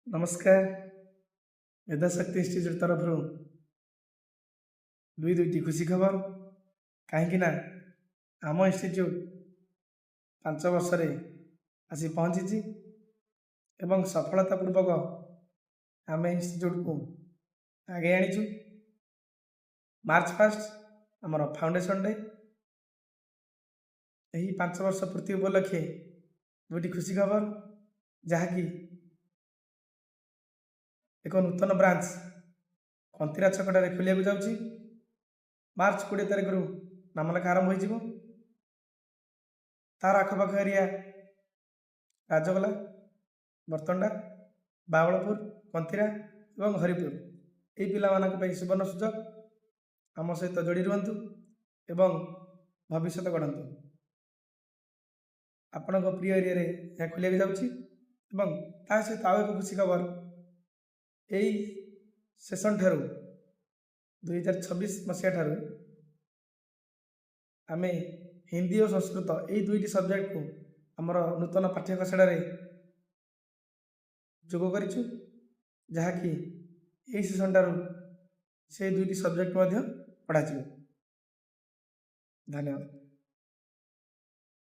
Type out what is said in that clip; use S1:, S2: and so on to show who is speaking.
S1: नमस्कार। मेधाशक्ति इन्स्टिट्यूट तरफ दुईटी खुशी खबर कहीं आम इन्स्टिट्यूट 5 वर्ष आसी पहुँची एवं सफलतापूर्वक आम इन्स्टिट्यूट को आगे आनीचु। मार्च 1 आमर फाउंडेशन डे। यही 5 वर्ष पूर्ति उपलक्षे दुईटी खुशी खबर जहाँकि एक नूतन ब्रांच कंतिरा छकटारे खोलिया जाऊँगी। मार्च 20 तारिख नामलेखा आरंभ हो तार आखपाख एरिया राजगला, बरतंडा, बावलपुर, कंतिरा और हरिपुर यही पिला सुवर्ण सुजोग आम सहित जोड़ी रुहतु एवं भविष्य गढ़ंतु। आपण प्रिय एरिया यह खोलिया जाऊँगी। सहित आउ एक खुशी खबर यही सेसन ठारू 2026 मसीहा ठारू आमे हिंदी और संस्कृत यही दुईटी सब्जेक्ट को आमर नूतन पाठ्यक्रम जोग करूँ जहाँकि यही सेसन ठारू से दुईटी सब्जेक्ट पढ़ा। धन्यवाद।